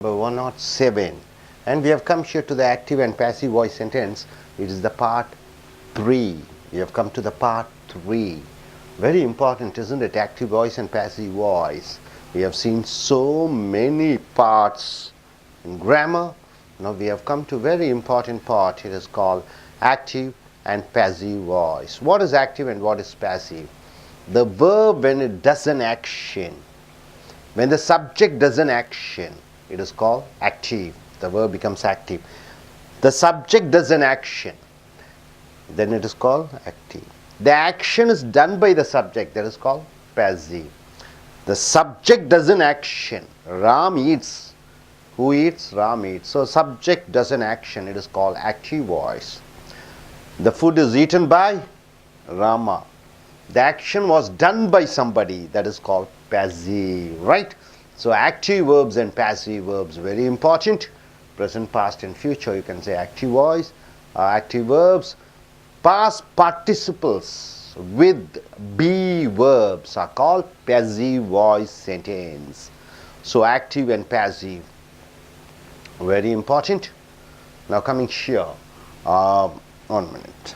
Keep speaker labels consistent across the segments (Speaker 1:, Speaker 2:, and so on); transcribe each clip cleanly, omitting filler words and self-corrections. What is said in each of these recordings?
Speaker 1: Number 107, and we have come here to the active and passive voice sentence. It is the part 3. We have come to the part 3. Very important, isn't it? Active voice and passive voice. We have seen so many parts in grammar. Now we have come to a very important part. It is called active and passive voice. What is active and what is passive? The verb, when it does an action, when the subject does an action, it is called active. The verb becomes active. The subject does an action, then it is called active. The action is done by the subject, that is called passive. The subject does an action. Ram eats. Who eats? Ram eats. So subject does an action, it is called active voice. The food is eaten by Rama. The action was done by somebody, that is called passive, right? So active verbs and passive verbs, very important. Present, past and future, you can say active voice, active verbs. Past participles with be verbs are called passive voice sentence. So active and passive, very important. Now coming here, 1 minute.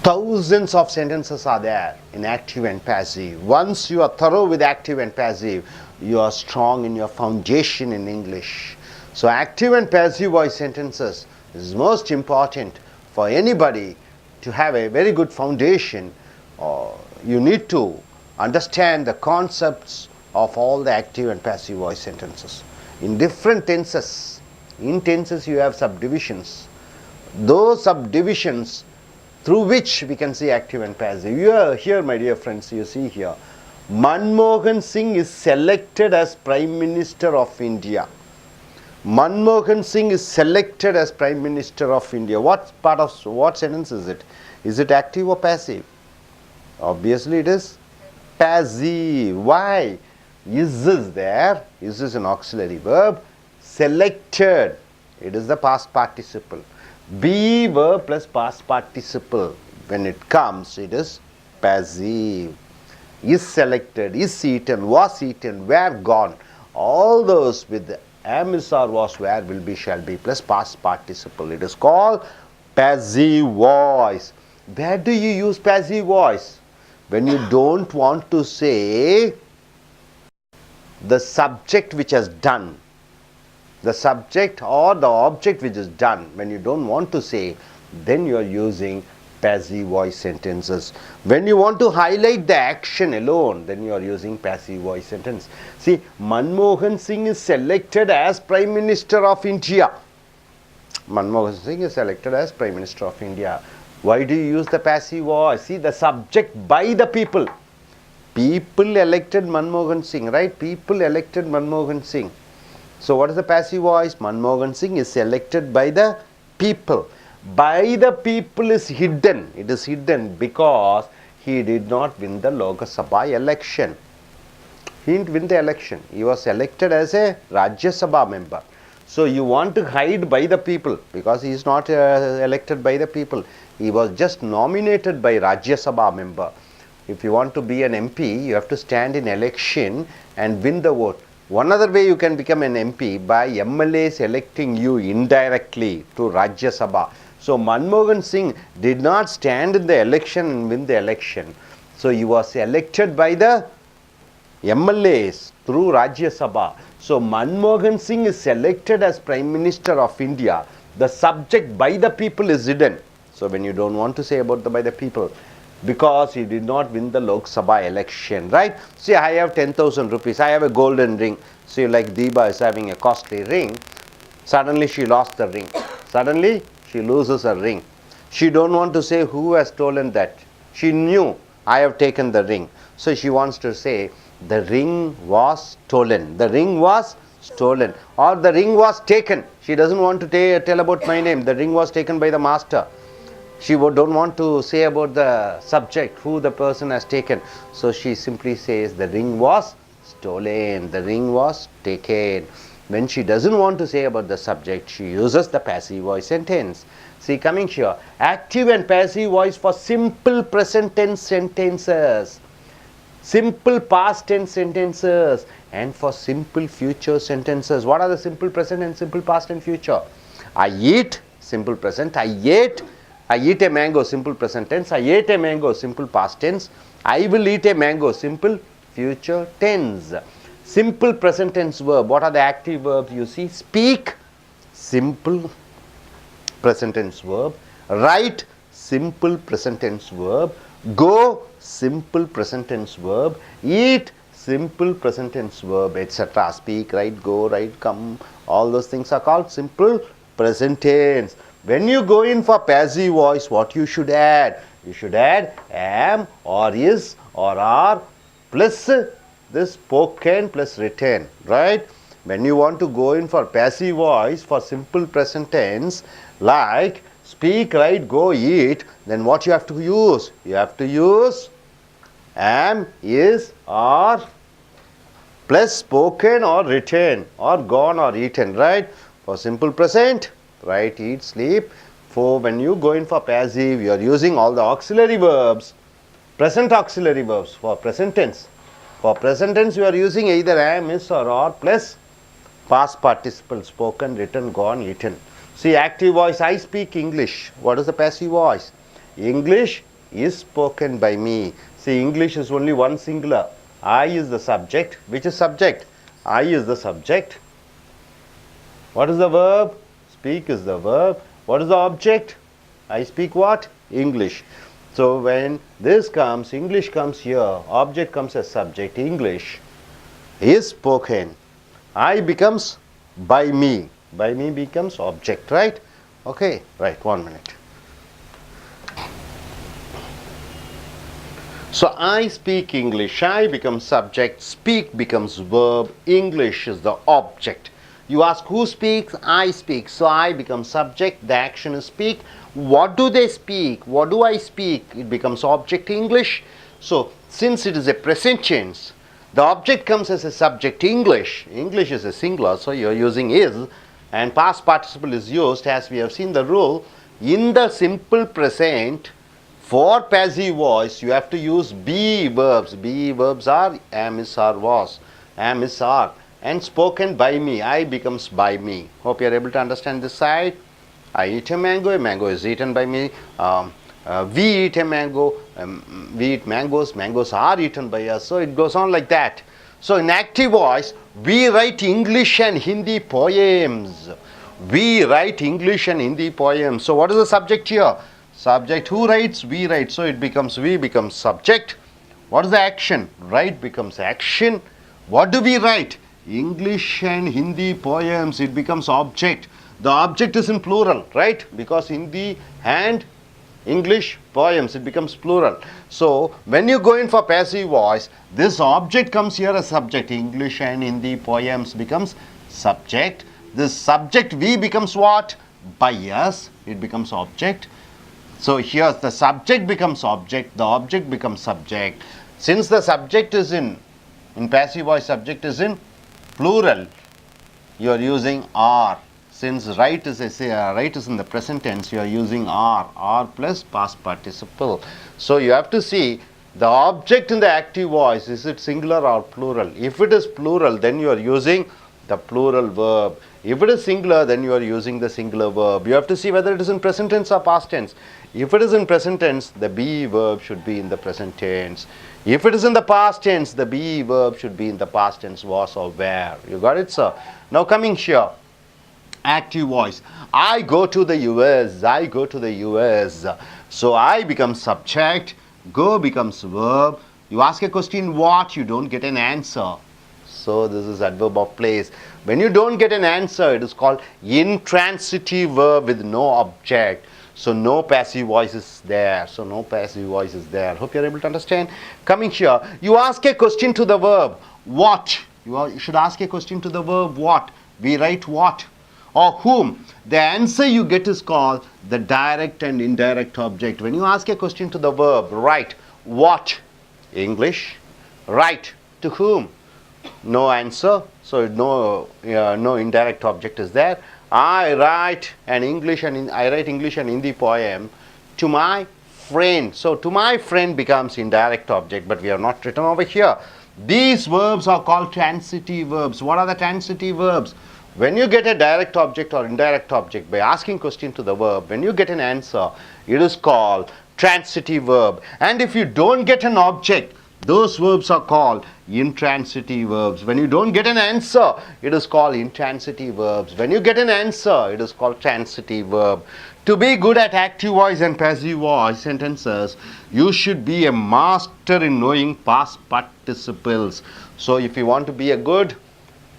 Speaker 1: Thousands of sentences are there in active and passive. Once you are thorough with active and passive, you are strong in your foundation in English. So active and passive voice sentences is most important for anybody to have a very good foundation. You need to understand the concepts of all the active and passive voice sentences. In different tenses, in tenses you have subdivisions. Those subdivisions through which we can see active and passive. Here, my dear friends, you see here, Manmohan Singh is selected as Prime Minister of India. Manmohan Singh is selected as Prime Minister of India. What sentence is it? Is it active or passive? Obviously it is passive. Why? Is there? Is an auxiliary verb. Selected, it is the past participle. Be verb plus past participle. When it comes, it is passive. Is selected, is eaten, was eaten, were gone. All those with am, is, or was, were, will be, shall be plus past participle. It is called passive voice. Where do you use passive voice? When you don't want to say the subject which has done. The subject or the object which is done, when you don't want to say, then you are using passive voice sentences. When you want to highlight the action alone, then you are using passive voice sentence. See, Manmohan Singh is selected as Prime Minister of India. Manmohan Singh is selected as Prime Minister of India. Why do you use the passive voice? See, the subject by the people. People elected Manmohan Singh, right? People elected Manmohan Singh. So what is the passive voice? Manmohan Singh is selected by the people. By the people is hidden. It is hidden because he did not win the Lok Sabha election. He didn't win the election. He was elected as a Rajya Sabha member. So you want to hide by the people because he is not elected by the people. He was just nominated by Rajya Sabha member. If you want to be an MP, you have to stand in election and win the vote. One other way you can become an MP by MLAs electing you indirectly to Rajya Sabha. So Manmohan Singh did not stand in the election and win the election. So he was elected by the MLAs through Rajya Sabha. So Manmohan Singh is selected as Prime Minister of India. The subject by the people is hidden. So when you don't want to say about the by the people, because he did not win the Lok Sabha election, right? See, I have 10,000 rupees. I have a golden ring. See, like Deepa is having a costly ring. Suddenly she lost the ring. Suddenly she loses her ring. She don't want to say who has stolen that. She knew I have taken the ring. So she wants to say the ring was stolen. The ring was stolen. Or the ring was taken. She doesn't want to tell about my name. The ring was taken by the master. She don't want to say about the subject, who the person has taken. So she simply says the ring was stolen, the ring was taken. When she doesn't want to say about the subject, she uses the passive voice sentence. See, coming here, active and passive voice for simple present tense sentences. simple past tense sentences. And for simple future sentences, what are the simple present and simple past and future? I eat, simple present. I eat a mango, simple present tense. I ate a mango, simple past tense. I will eat a mango, simple future tense. Simple present tense verb, what are the active verbs you see? Speak, simple present tense verb. Write, simple present tense verb. Go, simple present tense verb. Eat, simple present tense verb, etc. Speak, write, go, write, come, all those things are called simple present tense. When you go in for passive voice, what you should add? You should add am or is or are plus this spoken plus written, right? When you want to go in for passive voice for simple present tense like speak, write, go, eat, then what you have to use? You have to use am, is, are plus spoken or written or gone or eaten, right? For simple present, write, eat, sleep. For when you go in for passive, you are using all the auxiliary verbs, present auxiliary verbs for present tense. For present tense, you are using either am, is or are plus past participle, spoken, written, gone, eaten. See, active voice, I speak English. What is the passive voice? English is spoken by me. See, English is only one singular. I is the subject. Which is subject? I is the subject. What is the verb? Speak is the verb. What is the object? I speak what? English. So when this comes, English comes here, object comes as subject, English is spoken. I becomes by me. By me becomes object, right? Okay, right, 1 minute. So I speak English, I becomes subject, speak becomes verb, English is the object. You ask who speaks? I speak. So I becomes subject, the action is speak. What do they speak? What do I speak? It becomes object English. So since it is a present tense, the object comes as a subject English. English is a singular, so you are using is, and past participle is used as we have seen the rule. In the simple present, for passive voice, you have to use be verbs. Be verbs are am, is, are, was. Am, is, are. And spoken by me. I becomes by me. Hope you are able to understand this side. I eat a mango is eaten by me. We eat a mango, we eat mangoes are eaten by us. So it goes on like that. So in active voice, we write English and Hindi poems. We write English and Hindi poems. So what is the subject here? Subject, who writes? We write. So it becomes we becomes subject. What is the action? Write becomes action. What do we write? English and Hindi poems. It becomes object. The object is in plural, right? Because Hindi and English poems, it becomes plural. So when you go in for passive voice, this object comes here as subject. English and Hindi poems becomes subject. This subject we becomes what? By us. It becomes object. So here the subject becomes object, the object becomes subject. Since the subject is in passive voice, subject is in plural, you are using are. Since right is in the present tense, you are using are plus past participle. So you have to see the object in the active voice, is it singular or plural? If it is plural, then you are using the plural verb. If it is singular, then you are using the singular verb. You have to see whether it is in present tense or past tense. If it is in present tense, the be verb should be in the present tense. If it is in the past tense, the be verb should be in the past tense, was or were. You got it, sir? Now coming here, active voice. I go to the US. I go to the US. So I becomes subject, go becomes verb. You ask a question, what? You don't get an answer. So this is adverb of place. When you don't get an answer, it is called intransitive verb with no object. So no passive voice is there. So no passive voice is there. Hope you are able to understand. Coming here, you ask a question to the verb, what? You should ask a question to the verb, what? We write what? Or whom? The answer you get is called the direct and indirect object. When you ask a question to the verb, write what? English. Write to whom? No answer. So no indirect object is there. I write English and Hindi poem to my friend. So to my friend becomes indirect object, but we have not written over here. These verbs are called transitive verbs. What are the transitive verbs? When you get a direct object or indirect object by asking question to the verb, when you get an answer, it is called transitive verb. And if you don't get an object, those verbs are called intransitive verbs. When you don't get an answer, it is called intransitive verbs. When you get an answer, it is called transitive verb. To be good at active voice and passive voice sentences, you should be a master in knowing past participles. So if you want to be a good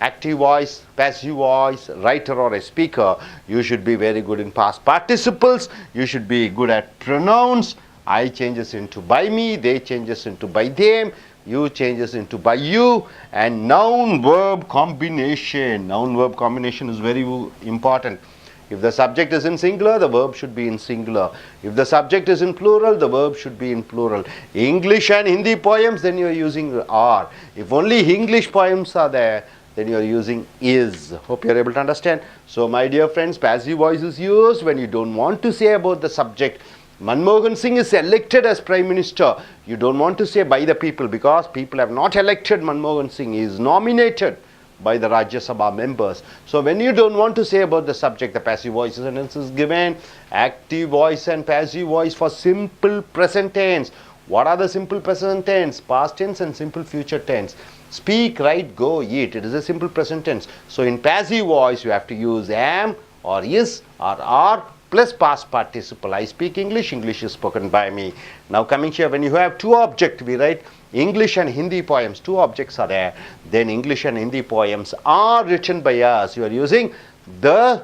Speaker 1: active voice, passive voice, writer or a speaker, you should be very good in past participles. You should be good at pronouns. I changes into by me, they changes into by them, you changes into by you, and noun verb combination. Noun verb combination is very important. If the subject is in singular, the verb should be in singular. If the subject is in plural, the verb should be in plural. English and Hindi poems, then you are using are. If only English poems are there, then you are using is. Hope you are able to understand. So my dear friends, passive voice is used when you don't want to say about the subject. Manmohan Singh is elected as Prime Minister. You don't want to say by the people, because people have not elected Manmohan Singh. He is nominated by the Rajya Sabha members. So when you don't want to say about the subject, the passive voice sentence is given. Active voice and passive voice for simple present tense. What are the simple present tense? Past tense and simple future tense. Speak, write, go, eat. It is a simple present tense. So in passive voice, you have to use am or is or are plus past participle. I speak English, English is spoken by me. Now coming here, when you have two objects, we write English and Hindi poems. Two objects are there. Then English and Hindi poems are written by us. You are using the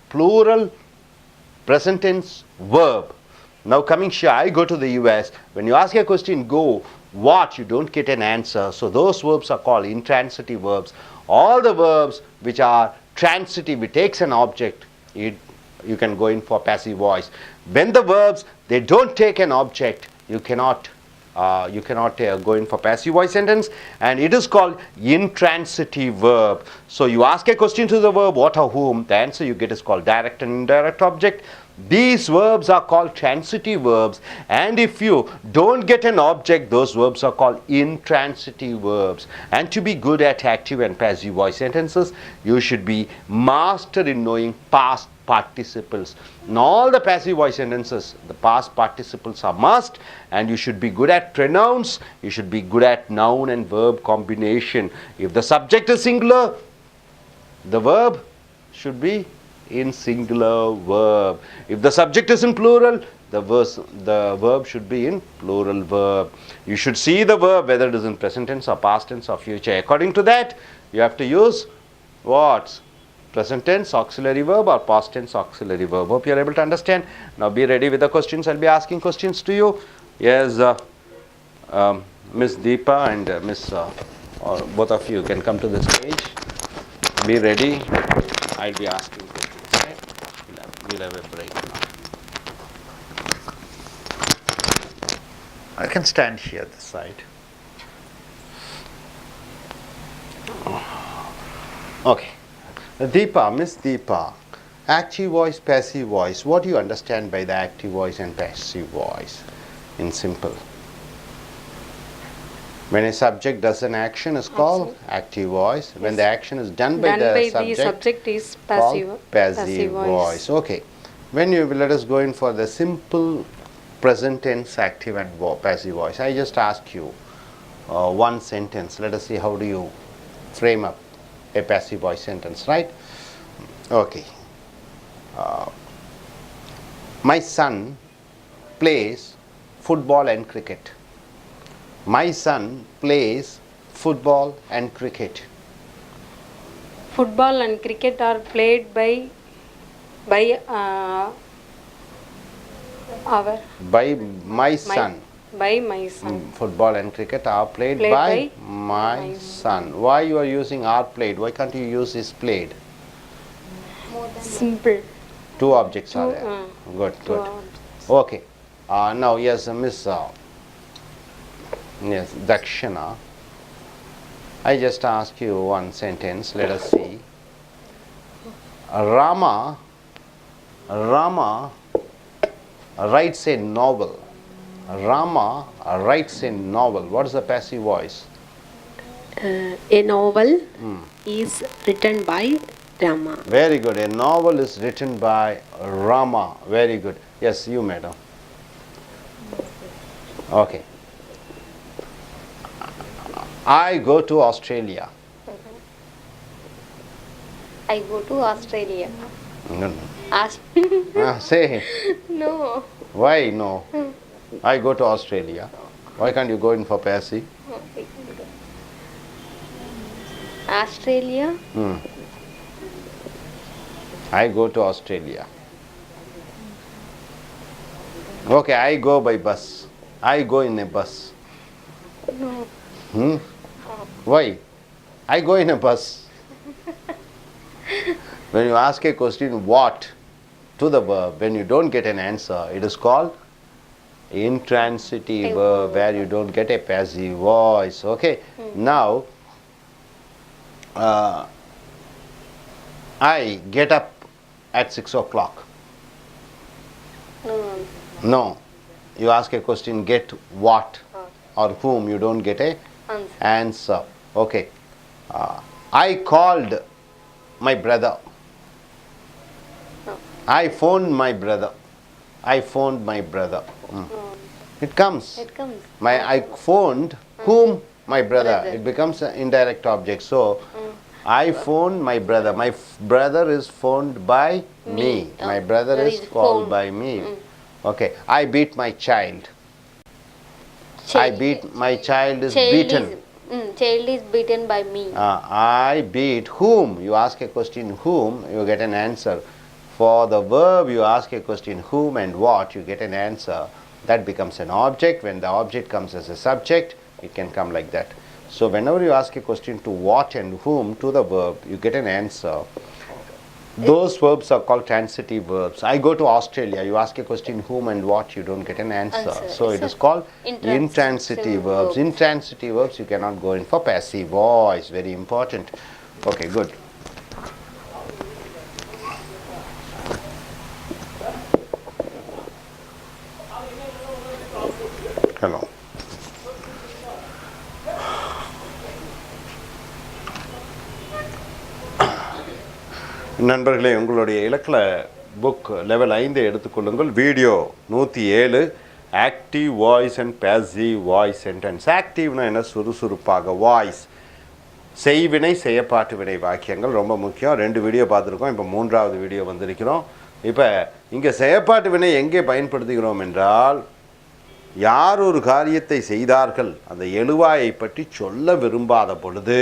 Speaker 1: plural present tense verb. Now coming here, I go to the US. When you ask a question, go, what, you don't get an answer. So those verbs are called intransitive verbs. All the verbs which are transitive, it takes an object, you can go in for passive voice. When the verbs, they don't take an object, you cannot go in for passive voice sentence, and it is called intransitive verb. So you ask a question to the verb, what or whom, the answer you get is called direct and indirect object. These verbs are called transitive verbs, and if you don't get an object, those verbs are called intransitive verbs. And to be good at active and passive voice sentences, you should be master in knowing past participles. In all the passive voice sentences, the past participles are must, and you should be good at pronouns. You should be good at noun and verb combination. If the subject is singular, the verb should be in singular verb. If the subject is in plural, the verb should be in plural verb. You should see the verb whether it is in present tense or past tense or future. According to that, you have to use what? Present tense auxiliary verb or past tense auxiliary verb. Hope you are able to understand. Now be ready with the questions. I'll be asking questions to you. Yes, Miss Deepa and Miss, or both of you can come to the stage. Be ready. I'll be asking questions. Right? We'll have a break now. I can stand here this side. Okay. Deepa, Miss Deepa, active voice, passive voice. What do you understand by the active voice and passive voice in simple? When a subject does an action is called active voice. When the action is done by the subject
Speaker 2: is passive,
Speaker 1: passive voice. Okay. When you let us go in for the simple present tense active and passive voice. I just ask you one sentence. Let us see how do you frame up a passive voice sentence, right? Okay. My son plays football and cricket. My son plays football and cricket.
Speaker 2: Football and cricket are played by
Speaker 1: my son.
Speaker 2: By my son.
Speaker 1: Football and cricket are played by my son. Why you are using are played? Why can't you use is played?
Speaker 2: Simple.
Speaker 1: Two objects are there. Good. Okay. Now yes, Miss yes, Dakshina. I just ask you one sentence. Let us see. Rama writes a novel. Rama writes a novel. What is the passive voice?
Speaker 2: A novel is written by Rama.
Speaker 1: Very good. A novel is written by Rama. Very good. Yes, you, madam. Okay. I go to Australia.
Speaker 2: I go to Australia.
Speaker 1: No,
Speaker 2: Ask.
Speaker 1: no. Say.
Speaker 2: No.
Speaker 1: Why no? I go to Australia. Why can't you go in for passive?
Speaker 2: Australia.
Speaker 1: I go to Australia. Okay, I go by bus. I go in a bus.
Speaker 2: No.
Speaker 1: Why? I go in a bus. When you ask a question, what, to the verb, when you don't get an answer, it is called intransitive verb, where you don't get a passive voice. Okay. Now, I get up at 6 o'clock. No. You ask a question, get what or whom, you don't get a answer. Okay. I called my brother. I phoned my brother. I phoned my brother. It comes.
Speaker 2: It comes.
Speaker 1: I phoned whom? My brother. It becomes an indirect object. So, I phoned my brother. My brother is phoned by me. My brother is called by me. Okay. I beat my child. I beat my child is beaten.
Speaker 2: Child is beaten by me.
Speaker 1: I beat whom? You ask a question whom, you get an answer. For the verb, you ask a question whom and what, you get an answer. That becomes an object. When the object comes as a subject, it can come like that. So whenever you ask a question to what and whom, to the verb, you get an answer. Those verbs are called transitive verbs. I go to Australia. You ask a question whom and what, you don't get an answer. So it is called intransitive verbs. Intransitive verbs, you cannot go in for passive voice. Very important. Okay, good. Hello. நண்பர்களே, உங்களுடைய இலக்கில book level 5 எடுத்துக்கொள்ளுங்கள். Video 107 active voice and passive voice sentence. ஆக்டிவ்னா என்ன? சுறுசுறுப்பாக. Voice செய்வினை செய்யப்பாட்டு வினை வாக்கியங்கள் ரொம்ப முக்கியம். 2 வீடியோ பார்த்துருக்கோம். இப்போ 3வது வீடியோ வந்திருக்கிறோம். இப்போ இங்கே செய்யப்பாட்டு வினை எங்கே பயன்படுத்துகிறோம் என்றால், யார் ஒரு காரியத்தை செய்தார்கள் அந்த எழுவாயை பற்றி சொல்ல விரும்பாத பொழுது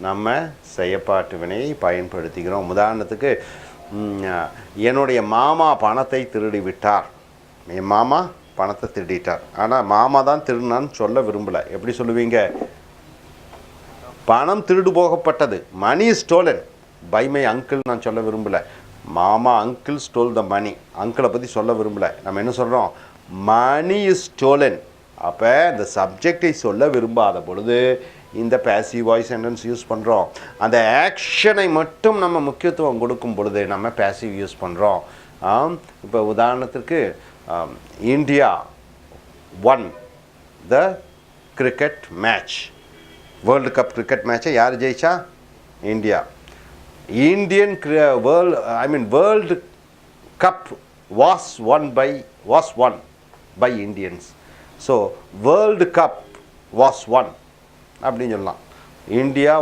Speaker 1: நம்ம செய்யப்பாட்டு வினையை பயன்படுத்துகிறோம். உதாரணத்துக்கு, என்னுடைய மாமா பணத்தை திருடி விட்டார். என் மாமா பணத்தை திருடிட்டார். ஆனால் மாமா தான் திருடினான்னு சொல்ல விரும்பலை. எப்படி சொல்லுவீங்க? பணம் திருடு போகப்பட்டது. மணி ஸ்டோலன் பை மை அங்கிள் நான் சொல்ல விரும்பலை. மாமா அங்கிள் ஸ்டோல் த மணி. அங்கிளை பற்றி சொல்ல விரும்பலை. நம்ம என்ன சொல்கிறோம்? Money is stolen. அப்போ இந்த சப்ஜெக்டை சொல்ல விரும்பாத பொழுது இந்த பேசிவ் வாய்ஸ் சென்டென்ஸ் யூஸ் பண்ணுறோம். அந்த ஆக்ஷனை மட்டும் நம்ம முக்கியத்துவம் கொடுக்கும் பொழுது நம்ம பேசிவ் யூஸ் பண்ணுறோம். இப்போ உதாரணத்திற்கு, இந்தியா ஒன் த cricket match. World cup cricket மேட்சை யார் ஜெயிச்சா? India. Indian world cup was won by Indians. So world cup was won அப்படின்னு சொல்லலாம். இந்தியா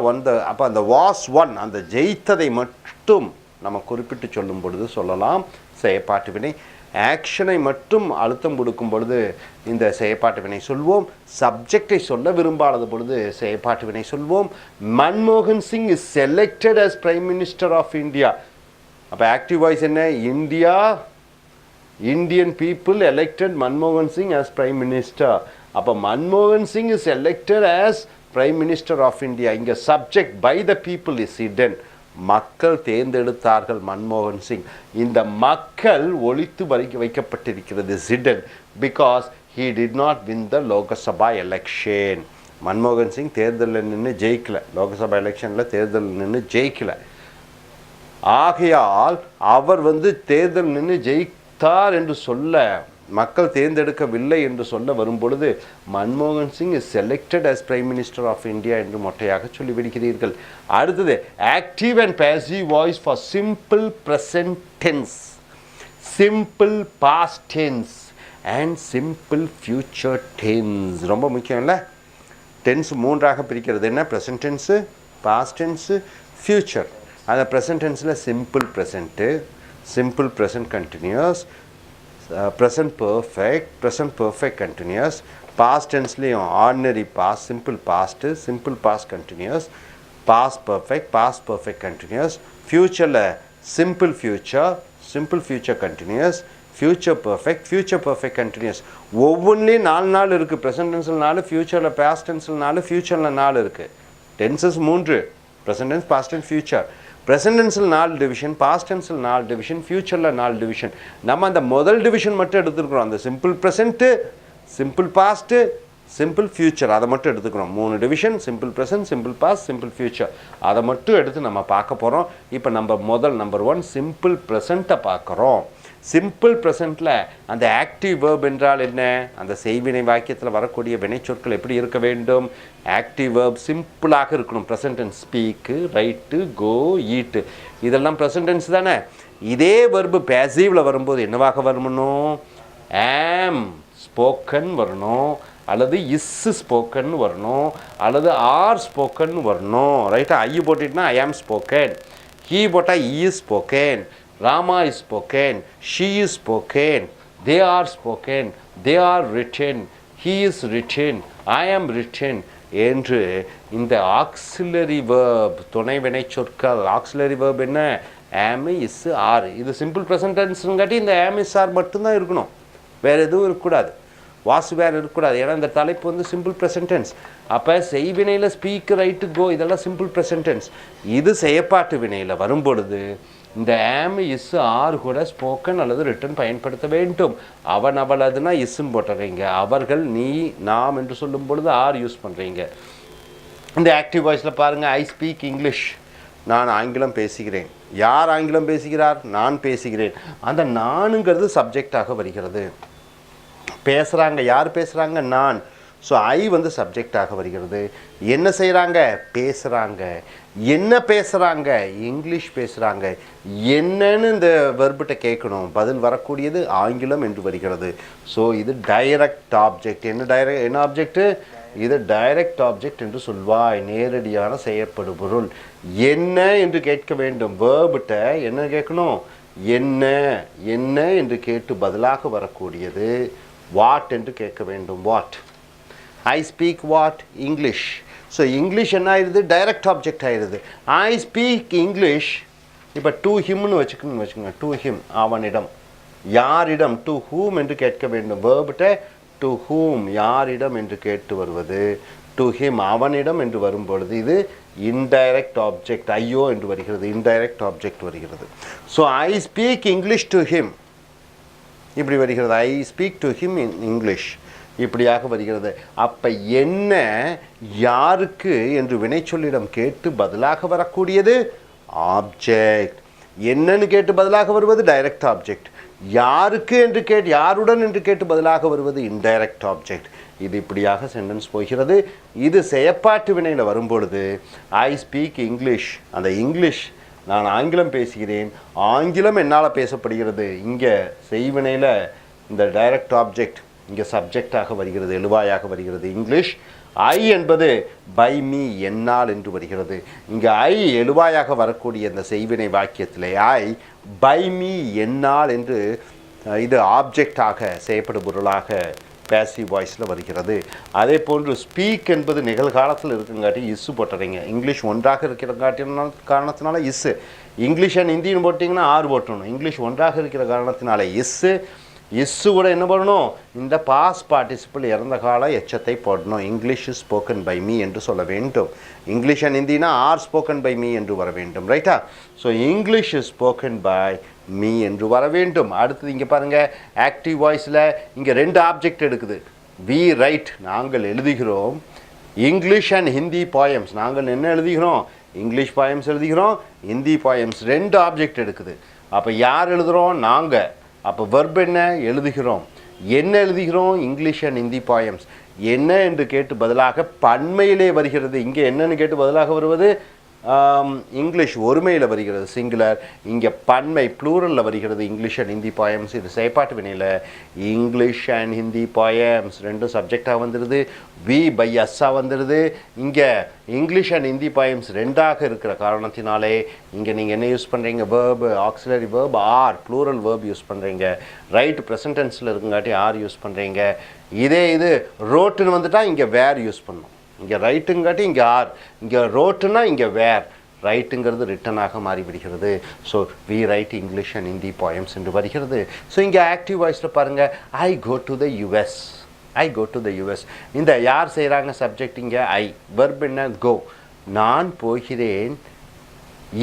Speaker 1: அப்போ அந்த வாஸ் ஒன், அந்த ஜெயித்ததை மட்டும் நம்ம குறிப்பிட்டு சொல்லும் பொழுது சொல்லலாம் செயற்பாட்டு வினை. ஆக்ஷனை மட்டும் அழுத்தம் கொடுக்கும் பொழுது இந்த செயற்பாட்டு வினை சொல்வோம். சப்ஜெக்டை சொல்ல விரும்பாத பொழுது செயற்பாட்டு வினை சொல்வோம். மன்மோகன் Singh is selected as prime minister of India. அப்போ ஆக்டிவ் வாய்ஸ் என்ன? Indian people elected Manmohan Singh as Prime Minister. அப்போ Manmohan Singh is elected as Prime Minister of India. இங்கே subject by the people is hidden. மக்கள் தேர்ந்தெடுத்தார்கள் மன்மோகன் சிங். இந்த மக்கள் ஒழித்து வைக்கப்பட்டிருக்கிறது is hidden because he did not win the லோகசபா election. மன்மோகன் சிங் தேர்தலில் நின்று ஜெயிக்கல. லோகசபா எலெக்ஷனில் தேர்தலில் நின்று ஜெயிக்கல. ஆகையால் அவர் தேர்தல் நின்று ஜெயித்தார் என்று சொல்ல மக்கள் தேர்ந்தெடுக்கவில்லை என்று சொல்ல வரும்பொழுது மன்மோகன் Singh is selected as prime minister of India என்று மொட்டையாக சொல்லிவிடுகிறீர்கள். அடுத்தது active and passive voice for simple present tense, simple past tense and simple future tense. ரொம்ப முக்கியம் இல்லை? டென்ஸ் மூன்றாக பிரிக்கிறது. என்ன? Present tense, past tense, future. அந்த ப்ரெசன்ட் டென்ஸில் simple present, simple present continuous, present perfect continuous, past tenseலையும் ordinary past, simple past continuous, past perfect continuous, futureல simple future continuous, future perfect continuous. ஒவ்வொன்றிலையும் 4 நாள் இருக்குது. ப்ரெசன்ட் டென்ஸில் 4, ஃபியூச்சரில் பாஸ்ட் டென்ஸில் 4, ஃபியூச்சரில் 4 இருக்குது. Tenses 3, present tense, past tense, future. Present டென்ஸில் 4 டிவிஷன், பாஸ்ட் டென்ஸில் 4 டிவிஷன், ஃபியூச்சரில் 4 டிவிஷன். நம்ம அந்த முதல் டிவிஷன் மட்டும் எடுத்துருக்குறோம். அந்த simple present, simple past, simple future, அதை மட்டும் எடுத்துக்கிறோம். 3 division, simple present, simple past, simple future, அதை மட்டும் எடுத்து நம்ம பார்க்க போகிறோம். இப்போ நம்பர் 1 சிம்பிள் ப்ரெசண்ட்டை பார்க்குறோம். சிம்பிள் ப்ரெசண்ட்டில் அந்த ஆக்டிவ் வேர்ப் என்றால் என்ன? அந்த செய்வினை வாக்கியத்தில் வரக்கூடிய வினைச்சொற்கள் எப்படி இருக்க வேண்டும்? ஆக்டிவ் வேர்ப் சிம்பிளாக இருக்கணும். ப்ரெசன்ட் டென்ஸ் ஸ்பீக்கு, ரைட்டு, கோ, ஈட்டு, இதெல்லாம் ப்ரெசன்ட் டென்ஸ் தானே. இதே வேர்பு பேசிவில் வரும்போது என்னவாக வரணும்? ஆம் ஸ்போக்கன் வரணும், அல்லது இஸ் ஸ்போக்கன் வரணும், அல்லது ஆர் ஸ்போக்கன் வரணும். ரைட்டா? ஐ போட்டுட்டுனா ஐ ஆம் ஸ்போக்கன், ஹீ போட்டால் ஈ is spoken, Rama is spoken, she is spoken, they are spoken, they are written, he is written, I am written என்று இந்த ஆக்சிலரி வேர்ப், துணை வினை சொற்கள், ஆக்சிலரி வேர்ப் என்ன? am, is, are. இது சிம்பிள் ப்ரெசன்ட் டென்ஸ்ங்காட்டி இந்த am, is, are மட்டும்தான் இருக்கணும், வேறு எதுவும் இருக்கக்கூடாது. வாசு வேறு இருக்கக்கூடாது. ஏன்னா இந்த தலைப்பு வந்து சிம்பிள் ப்ரெசன்ட் டென்ஸ். அப்போ செய்வினையில் ஸ்பீக், ரைட்டு, கோ இதெல்லாம் சிம்பிள் ப்ரெசன்ட் டென்ஸ். இது செயற்பாட்டு வினையில் வரும்பொழுது இந்த ஆம், இஸ், ஆர் கூட ஸ்போக்கன் அல்லது ரிட்டன் பயன்படுத்த வேண்டும். அவன், அவள், அதுனா இஸ்ன்னு போட்டுறீங்க. அவர்கள், நீ, நாம் என்று சொல்லும் பொழுது ஆர் யூஸ் பண்ணுறீங்க. இந்த ஆக்டிவ் வாய்ஸில் பாருங்கள். ஐ ஸ்பீக் இங்கிலீஷ், நான் ஆங்கிலம் பேசுகிறேன். யார் ஆங்கிலம் பேசுகிறார்? நான் பேசுகிறேன். அந்த நானுங்கிறது சப்ஜெக்டாக வருகிறது. பேசுகிறாங்க, யார் பேசுகிறாங்க? நான். ஸோ ஐ வந்து சப்ஜெக்டாக வருகிறது. என்ன செய்கிறாங்க? பேசுகிறாங்க. என்ன பேசுகிறாங்க? இங்கிலீஷ் பேசுகிறாங்க. என்னன்னு இந்த வெர்பிட்ட கேட்கணும். பதில் வரக்கூடியது ஆங்கிலம் என்று வருகிறது. ஸோ இது டைரக்ட் ஆப்ஜெக்ட். என்ன ஆப்ஜெக்ட்டு? இது டைரக்ட் ஆப்ஜெக்ட் என்று சொல்வாய். நேரடியான செயற்படு பொருள். என்ன என்று கேட்க வேண்டும். வேர்பிட்ட என்ன கேட்கணும்? என்ன, என்ன என்று கேட்டு பதிலாக வரக்கூடியது வாட் என்று கேட்க வேண்டும். What? I speak what? English. So English என்ன ஆயிடுது? டைரக்ட் ஆப்ஜெக்ட் ஆயிடுது. ஐ ஸ்பீக் இங்கிலீஷ். இப்போ டு ஹிம்னு வச்சுக்கோங்க. டு ஹிம், அவனிடம். யாரிடம்? டு ஹூம் என்று கேட்க வேண்டும். வேர்பிட்ட டு ஹூம், யாரிடம் என்று கேட்டு வருவது. டு ஹிம், அவனிடம் என்று வரும்பொழுது இது இன்டைரக்ட் ஆப்ஜெக்ட். ஐயோ என்று வருகிறது, இன்டைரக்ட் ஆப்ஜெக்ட் வருகிறது. So I speak English to him இப்படி வருகிறது. I speak to him in English இப்படியாக வருகிறது. அப்போ என்ன, யாருக்கு என்று வினைச்சொல்லிடம் கேட்டு பதிலாக வரக்கூடியது ஆப்ஜெக்ட். என்னன்னு கேட்டு பதிலாக வருவது டைரக்ட் ஆப்ஜெக்ட். யாருக்கு என்று கேட்டு, யாருடன் என்று கேட்டு பதிலாக வருவது இன்டைரக்ட் ஆப்ஜெக்ட். இது இப்படியாக சென்டென்ஸ் போகிறது. இது செயற்பாட்டு வினையில் வரும்பொழுது ஐ ஸ்பீக் இங்கிலீஷ், அந்த இங்கிலீஷ், நான் ஆங்கிலம் பேசுகிறேன், ஆங்கிலம் என்னால் பேசப்படுகிறது. இங்கே செய்வினையில் இந்த டைரக்ட் ஆப்ஜெக்ட் இங்கே சப்ஜெக்டாக வருகிறது, எழுவாயாக வருகிறது. இங்கிலீஷ். ஐ என்பது பை மீ, என்னால் என்று வருகிறது. இங்கே ஐ எழுவாயாக வரக்கூடிய இந்த செய்வினை வாக்கியத்தில் ஐ பை மீ, என்னால் என்று இது ஆப்ஜெக்டாக செய்யப்படும் பொருளாக பேசிவ் வாய்ஸில் வருகிறது. அதே போன்று ஸ்பீக் என்பது நிகழ்காலத்தில் இருக்குங்காட்டி இஸ்ஸு போட்டுறீங்க. இங்கிலீஷ் ஒன்றாக இருக்கிற காரணத்தினால இஸ்ஸு. இங்கிலீஷ் அண்ட் ஹிந்தின்னு போட்டிங்கன்னா ஆறு போட்டணும். இங்கிலீஷ் ஒன்றாக இருக்கிற காரணத்தினால இஸ்ஸு. இஸ்ஸு கூட என்ன பண்ணணும்? இந்த பாஸ்ட் பார்ட்டிசிபிள் இறந்த கால எச்சத்தை போடணும். English is spoken by me என்று சொல்ல வேண்டும். இங்கிலீஷ் அண்ட் ஹிந்தினா ஆர் ஸ்போக்கன் பை மீ என்று வர வேண்டும். ரைட்டா? So English is spoken by me என்று வர வேண்டும். அடுத்தது இங்கே பாருங்கள், ஆக்டிவ் வாய்ஸில் இங்கே 2 ஆப்ஜெக்ட் எடுக்குது. வி ரைட், நாங்கள் எழுதுகிறோம். இங்கிலீஷ் அண்ட் ஹிந்தி போயம்ஸ், நாங்கள் என்ன எழுதுகிறோம்? இங்கிலீஷ் போயம்ஸ் எழுதுகிறோம், ஹிந்தி போயம்ஸ். 2 ஆப்ஜெக்ட் எடுக்குது. அப்போ யார் எழுதுகிறோம்? நாங்கள். அப்போ வெர்ப் என்ன? எழுதுகிறோம். என்ன எழுதுகிறோம் இங்கிலீஷ் அண்ட் ஹிந்தி போயம்ஸ் என்ன என்று கேட்டு பதிலாக பன்மையிலே வருகிறது இங்கே என்னன்னு கேட்டு பதிலாக வருவது இங்கிலீஷ் ஒருமையில் வருகிறது சிங்குலர் இங்கே பன்மை ப்ளூரலில் வருகிறது இங்கிலீஷ் அண்ட் ஹிந்தி போயம்ஸ் இது செயற்பாட்டு வினையில் இங்கிலீஷ் அண்ட் ஹிந்தி போயம்ஸ் ரெண்டும் சப்ஜெக்டாக வந்துடுது வி பை எஸ்ஸாக வந்துடுது இங்கே இங்கிலீஷ் அண்ட் ஹிந்தி போயம்ஸ் ரெண்டாக இருக்கிற காரணத்தினாலே இங்கே நீங்கள் என்ன யூஸ் பண்ணுறீங்க verb auxiliary verb are plural verb use பண்ணுறீங்க ரைட் ப்ரெசன்ட் டென்ஸில் இருக்குங்காட்டி ஆர் யூஸ் பண்ணுறீங்க இதே இது ரோட்டுன்னு வந்துட்டால் இங்கே வேர் யூஸ் பண்ணும் இங்கே ரைட்டுங்காட்டி இங்கே ஆர் இங்கே ரோட்டுனா இங்கே வேர் ரைட்டுங்கிறது ரிட்டனாக மாறிவிடுகிறது so we write English and Hindi poems என்று வருகிறது ஸோ இங்கே ஆக்டிவ் வாய்ஸில் பாருங்கள் I go to the US I go to the US இந்த யார் செய்கிறாங்க சப்ஜெக்ட் இங்கே ஐ வெர்ப் என்ன கோ நான் போகிறேன்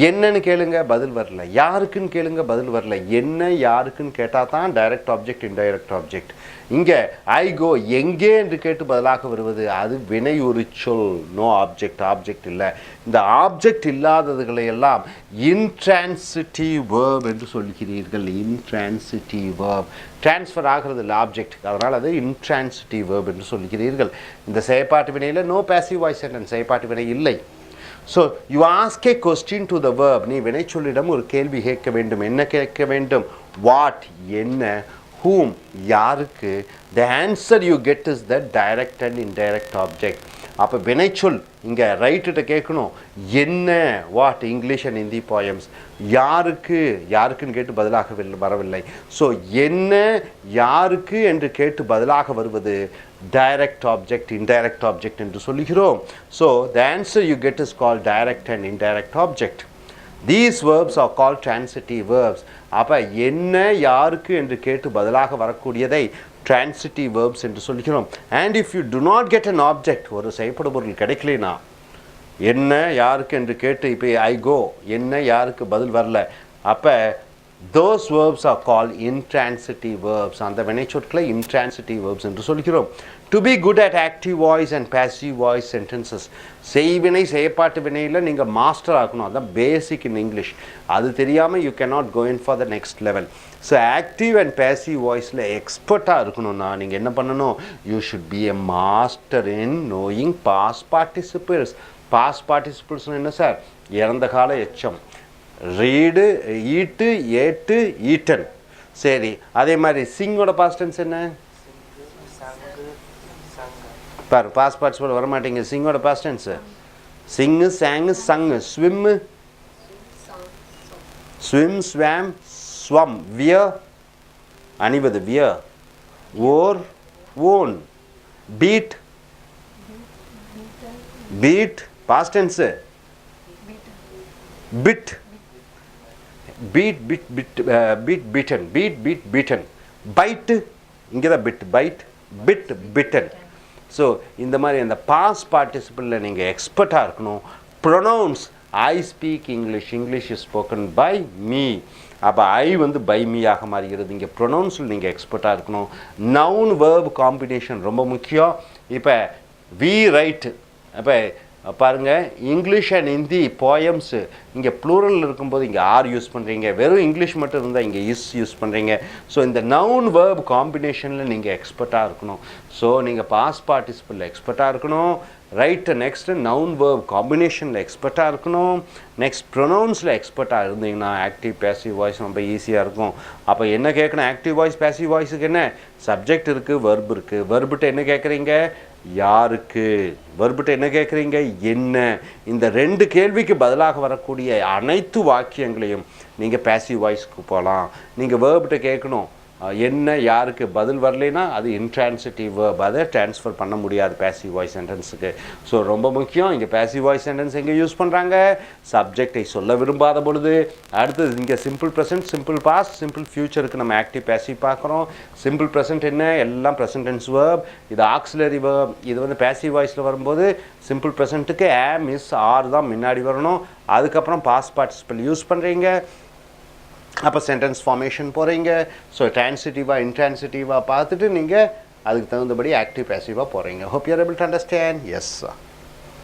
Speaker 1: என்னன்னு கேளுங்க பதில் வரல யாருக்குன்னு கேளுங்க பதில் வரல என்ன யாருக்குன்னு கேட்டால் தான் டைரக்ட் ஆப்ஜெக்ட் இன்டைரக்ட் ஆப்ஜெக்ட் இங்கே ஐ கோ எங்கே என்று கேட்டு பதிலாக வருவது அது வினை ஒரு சொல் நோ ஆப்ஜெக்ட் ஆப்ஜெக்ட் இல்லை இந்த ஆப்ஜெக்ட் இல்லாததுகளை எல்லாம் இன்ட்ரான்சிட்டிவ் வேர்ப் என்று சொல்கிறீர்கள் இன்ட்ரான்சிட்டிவ் வேர்ப் டிரான்ஸ்ஃபர் ஆகிறது இல்லை ஆப்ஜெக்ட் அதனால் அது இன்ட்ரான்சிட்டிவ் வேர்ப் என்று சொல்கிறீர்கள் இந்த செயற்பாட்டு வினையில் நோ பேசிவ் வாய்ஸ் சென்டென்ஸ் செயற்பாட்டு வினை இல்லை so you ask A question to the verb நீ வினைச்சொல்லிடம் ஒரு கேள்வி கேட்க வேண்டும் என்ன கேட்க வேண்டும் வாட் என்ன whom யாருக்கு the answer you get is the direct and indirect object அப்போ வினைச்சொல் இங்கே ரைட்டுகிட்ட கேட்கணும் என்ன what English and Hindi poems யாருக்குன்னு கேட்டு பதிலாக வரவில்லை ஸோ என்ன யாருக்கு என்று கேட்டு பதிலாக வருவது டைரக்ட் ஆப்ஜெக்ட் இன்டைரக்ட் ஆப்ஜெக்ட் என்று சொல்லுகிறோம் so the answer you get is called direct and indirect object these verbs are called transitive verbs அப்போ என்ன யாருக்கு என்று கேட்டு பதிலாக வரக்கூடியதை transitive verbs என்று சொல்கிறோம் and if you do not get an object ஒரு செய்யப்படும் பொருள் கிடைக்கலனா என்ன யாருக்கு என்று கேட்டு இப்போ I go என்ன யாருக்கு பதில் வரல அப்போ those verbs are called intransitive verbs அந்த வினைச்சொற்களை intransitive verbs என்று சொல்கிறோம் to be good at active voice and passive voice sentences செய்வினை செயற்பாட்டு வினையில் நீங்கள் மாஸ்டர் ஆகணும் அதான் பேசிக் இன் இங்கிலீஷ் அது தெரியாமல் you cannot go in for the next level so active and passive வாய்ஸில் எக்ஸ்பர்ட்டாக இருக்கணும்னா நீங்கள் என்ன பண்ணணும் you should be a master in knowing past participles past participles என்ன சார் இறந்த கால எச்சம் ரீடு ஈட்டு ஏட்டு ஈட்டன் சரி அதே மாதிரி சிங்கோட பாஸ்ட் டென்ஸ் என்ன பாரு பாஸ்ட் பார்ட்டிசிபிள் வர மாட்டேங்க சிங்கோட past tense sing sang sung swim swim swam swum wear அணிவது wear wore worn beat beat past tense beat beat beaten beat beaten bite இங்கே தான் bit bitten ஸோ இந்த மாதிரி அந்த பாஸ்ட் பார்ட்டிசிபிளில் நீங்கள் எக்ஸ்பர்ட்டாக இருக்கணும் pronounce I speak English is spoken by me அப்போ ஐ வந்து பை மீயாக மாறுகிறது இங்கே ப்ரொனவுன்ஸில் நீங்கள் எக்ஸ்பர்ட்டாக இருக்கணும் நவுன் வேர்ப் காம்பினேஷன் ரொம்ப முக்கியம் இப்போ வி ரைட் அப்போ பாருங்கள் இங்கிலீஷ் அண்ட் ஹிந்தி போயம்ஸு இங்கே ப்ளூரல் இருக்கும்போது இங்கே ஆர் யூஸ் பண்ணுறீங்க வெறும் இங்கிலீஷ் மட்டும் இருந்தால் இங்கே இஸ் யூஸ் பண்ணுறீங்க ஸோ இந்த நவுன் வேர்ப் காம்பினேஷனில் நீங்கள் எக்ஸ்பர்ட்டாக இருக்கணும் ஸோ நீங்கள் பாஸ்ட் பார்ட்டிசிபிளில் எக்ஸ்பர்ட்டாக இருக்கணும் ரைட்டு நெக்ஸ்ட்டு நவுன் வேர்ப் காம்பினேஷனில் எக்ஸ்பர்ட்டாக இருக்கணும் நெக்ஸ்ட் ப்ரொனவுன்ஸில் எக்ஸ்பர்ட்டாக இருந்தீங்கன்னா ஆக்டிவ் பேசிவ் வாய்ஸ் ரொம்ப ஈஸியாக இருக்கும் அப்போ என்ன கேட்கணும் ஆக்டிவ் வாய்ஸ் பேசிவ் வாய்ஸுக்கு என்ன சப்ஜெக்ட் இருக்குது வெர்ப் இருக்குது வெர்பிட்ட என்ன கேட்குறீங்க யாருக்கு வெர்பிட்ட என்ன கேட்குறீங்க என்ன இந்த ரெண்டு கேள்விக்கு பதிலாக வரக்கூடிய அனைத்து வாக்கியங்களையும் நீங்கள் பேசிவ் வாய்ஸ்க்கு போகலாம் நீங்கள் வெர்பிட்ட கேட்கணும் என்ன யாருக்கு பதில் வரலைன்னா அது இன்ட்ரான்சிட்டிவ் வேர்ப் அதை ட்ரான்ஸ்ஃபர் பண்ண முடியாது பேசிவ் வாய்ஸ் சென்டென்ஸுக்கு ஸோ ரொம்ப முக்கியம் இங்கே பேசிவ் வாய்ஸ் சென்டென்ஸ் எங்கே யூஸ் பண்ணுறாங்க சப்ஜெக்டை சொல்ல விரும்பாத பொழுது அடுத்தது இங்கே simple present simple past simple ஃபியூச்சருக்கு நம்ம ஆக்டிவ் பேசிவ் பார்க்குறோம் சிம்பிள் ப்ரெசன்ட் என்ன எல்லாம் ப்ரெசன்ட் டென்ஸ் வேர்ப் இது ஆக்சிலரி வேர்ப் இது வந்து பேசிவ் வாய்ஸில் வரும்போது சிம்பிள் ப்ரெசன்ட்டுக்கு ஆம் இஸ் ஆர் தான் முன்னாடி வரணும் அதுக்கப்புறம் பாஸ்ட் பார்ட்டிசிபிள் யூஸ் பண்ணுறீங்க அப்போ சென்டென்ஸ் ஃபார்மேஷன் போகிறீங்க ஸோ ட்ரான்சிட்டிவாக இன்ட்ரான்சிட்டிவாக பார்த்துட்டு நீங்கள் அதுக்கு தகுந்தபடி ஆக்டிவ் பேசிவாக போகிறீங்க hope you are able to understand yes